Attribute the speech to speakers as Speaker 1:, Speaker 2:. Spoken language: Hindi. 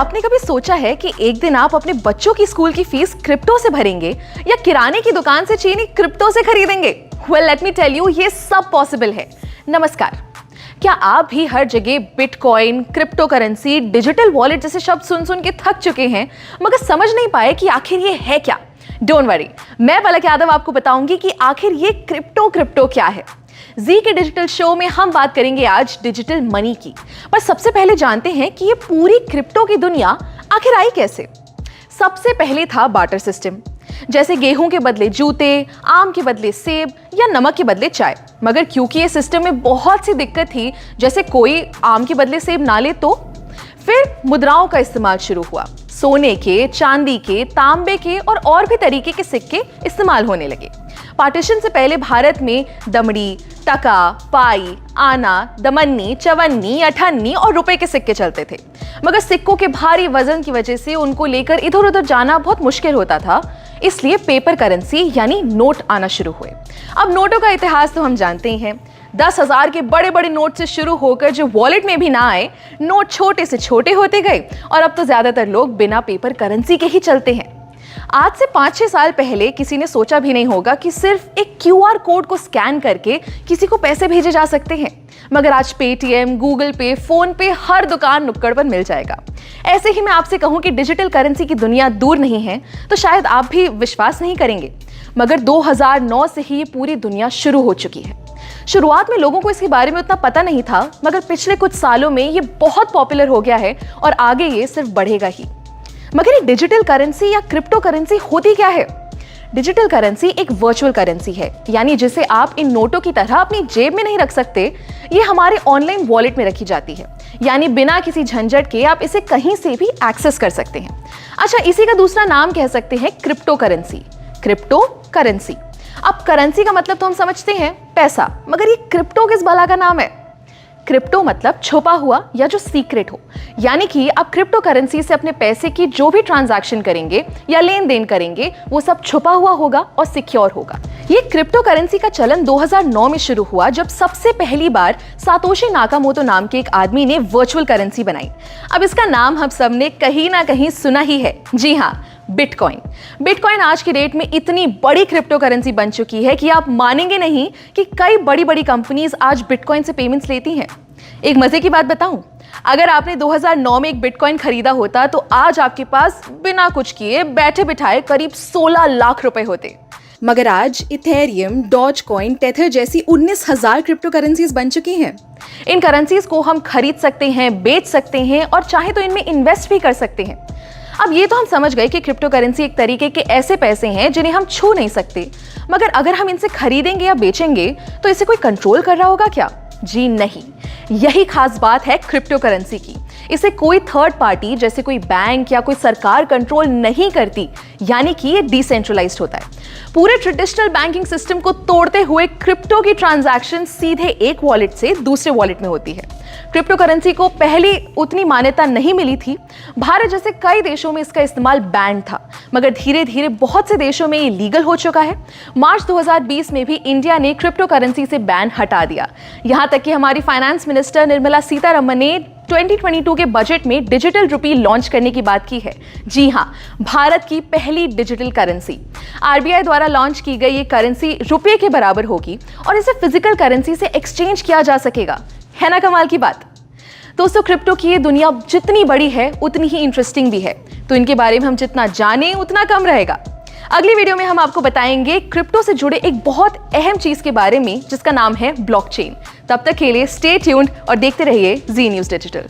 Speaker 1: आपने कभी सोचा है कि एक दिन आप अपने बच्चों की स्कूल की फीस क्रिप्टो से भरेंगे या किराने की दुकान से चीनी क्रिप्टो से खरीदेंगे? Well, let me tell you, ये सब पॉसिबल है। नमस्कार। क्या आप भी हर जगह bitcoin, crypto currency, digital wallet जैसे शब्द सुन सुन के थक चुके हैं मगर समझ नहीं पाए कि आखिर ये है क्या? डोंट वरी, मैं पलक यादव आपको बताऊंगी कि आखिर ये क्रिप्टो क्या है। जी के डिजिटल शो में हम बात करेंगे आज डिजिटल मनी की। पर सबसे पहले जानते हैं कि ये पूरी क्रिप्टो की दुनिया आखिर आई कैसे। सबसे पहले था बार्टर सिस्टम, जैसे गेहूं के बदले जूते, आम के बदले सेब या नमक के बदले चाय। मगर क्योंकि ये सिस्टम में बहुत सी दिक्कत थी, जैसे कोई आम के बदले सेब ना ले तो फिर मुद्राओं का इस्तेमाल शुरू हुआ। सोने के, चांदी के, तांबे के और भी तरीके के सिक्के इस्तेमाल होने लगे। पार्टीशन से पहले भारत में दमड़ी, टका, पाई, आना, दमन्नी, चवन्नी, अठन्नी और रुपए के सिक्के चलते थे। मगर सिक्कों के भारी वजन की वजह से उनको लेकर इधर उधर जाना बहुत मुश्किल होता था, इसलिए पेपर करेंसी यानी नोट आना शुरू हुए। अब नोटों का इतिहास तो हम जानते ही हैं। 10,000 के बड़े बड़े नोट से शुरू होकर जो वॉलेट में भी ना आए, नोट छोटे से छोटे होते गए और अब तो ज्यादातर लोग बिना पेपर करेंसी के ही चलते हैं। आज से 5-6 साल पहले किसी ने सोचा भी नहीं होगा कि सिर्फ एक QR कोड को स्कैन करके किसी को पैसे भेजे जा सकते हैं। मगर आज पेटीएम, गूगल पे, फोन पे हर दुकान नुक्कड़ पर मिल जाएगा। ऐसे ही मैं आपसे कहूं कि डिजिटल करेंसी की दुनिया दूर नहीं है तो शायद आप भी विश्वास नहीं करेंगे, मगर 2009 से ही ये पूरी दुनिया शुरू हो चुकी है। शुरुआत में लोगों को इसके बारे में उतना पता नहीं था, मगर पिछले कुछ सालों में ये बहुत पॉपुलर हो गया है और आगे ये सिर्फ बढ़ेगा ही। मगर ये डिजिटल करेंसी या क्रिप्टो करेंसी होती क्या है? डिजिटल करेंसी एक वर्चुअल करेंसी है, यानी जिसे आप इन नोटों की तरह अपनी जेब में नहीं रख सकते। ये हमारे ऑनलाइन वॉलेट में रखी जाती है, यानी बिना किसी झंझट के आप इसे कहीं से भी एक्सेस कर सकते हैं। अच्छा, इसी का दूसरा नाम कह सकते हैं क्रिप्टो करेंसी। Crypto currency. अब करेंसी का मतलब तो हम समझते हैं पैसा, मगर ये क्रिप्टो किस भला का नाम है? क्रिप्टो मतलब छुपा हुआ या जो सीक्रेट हो, यानी कि आप क्रिप्टो करेंसी से अपने पैसे की जो भी ट्रांजैक्शन करेंगे या लेन देन करेंगे वो सब छुपा हुआ होगा और सिक्योर होगा। ये क्रिप्टो करेंसी का चलन 2009 में शुरू हुआ, जब सबसे पहली बार सातोशी नाकामोटो नाम के एक आदमी ने वर्चुअल करेंसी बनाई। अब इसका नाम हम सब ने कहीं ना कहीं सुना ही है। जी हाँ, बिटकॉइन। बिटकॉइन आज की डेट में इतनी बड़ी क्रिप्टो करेंसी बन चुकी है कि आप मानेंगे नहीं कि कई बड़ी बड़ी कंपनीज आज बिटकॉइन से पेमेंट्स लेती हैं। एक मजे की बात बताऊं, अगर आपने 2009 में एक बिटकॉइन खरीदा होता तो आज आपके पास बिना कुछ किए बैठे बिठाए करीब 16 लाख रुपए होते। मगर आज इथेरियम, डॉजकॉइन, टेथर जैसी 19,000 क्रिप्टो करेंसीज बन चुकी हैं। इन करेंसीज को हम खरीद सकते हैं, बेच सकते हैं और चाहे तो इनमें इन्वेस्ट भी कर सकते हैं। अब ये तो हम समझ गए कि क्रिप्टो करेंसी एक तरीके के ऐसे पैसे हैं जिन्हें हम छू नहीं सकते, मगर अगर हम इनसे खरीदेंगे या बेचेंगे तो इसे कोई कंट्रोल कर रहा होगा क्या? जी नहीं, यही खास बात है क्रिप्टो करेंसी की। इसे कोई थर्ड पार्टी जैसे कोई बैंक या कोई सरकार कंट्रोल नहीं करती, यानी कि ये डिसेंट्रलाइज्ड होता है। पूरे ट्रेडिशनल बैंकिंग सिस्टम को तोड़ते हुए क्रिप्टो की ट्रांजैक्शन सीधे एक वॉलेट से दूसरे वॉलेट में होती है। क्रिप्टो करेंसी को पहले उतनी मान्यता नहीं मिली थी। भारत जैसे कई देशों में इसका इस्तेमाल बैन था, मगर धीरे धीरे बहुत से देशों में ये लीगल हो चुका है। मार्च 2020 में भी इंडिया ने क्रिप्टो करेंसी से बैन हटा दिया। यहां तक कि हमारी फाइनेंस मिनिस्टर निर्मला सीतारमण ने 2022 के बजट में डिजिटल रुपी लॉन्च करने की बात की है। जी हाँ, भारत की पहली डिजिटल करेंसी। RBI द्वारा लॉन्च की गई ये करेंसी रुपये के बराबर होगी और इसे फिजिकल करेंसी से एक्सचेंज किया जा सकेगा। है ना कमाल की बात? दोस्तों, क्रिप्टो की ये दुनिया जितनी बड़ी है उतनी ही इंटरेस्टिंग भी है, तो इनके बारे में हम जितना जानें उतना कम रहेगा। अगली वीडियो में हम आपको बताएंगे क्रिप्टो से जुड़े एक बहुत अहम चीज के बारे में जिसका नाम है ब्लॉकचेन। तब तक के लिए स्टे ट्यून्ड और देखते रहिए जी न्यूज़ डिजिटल।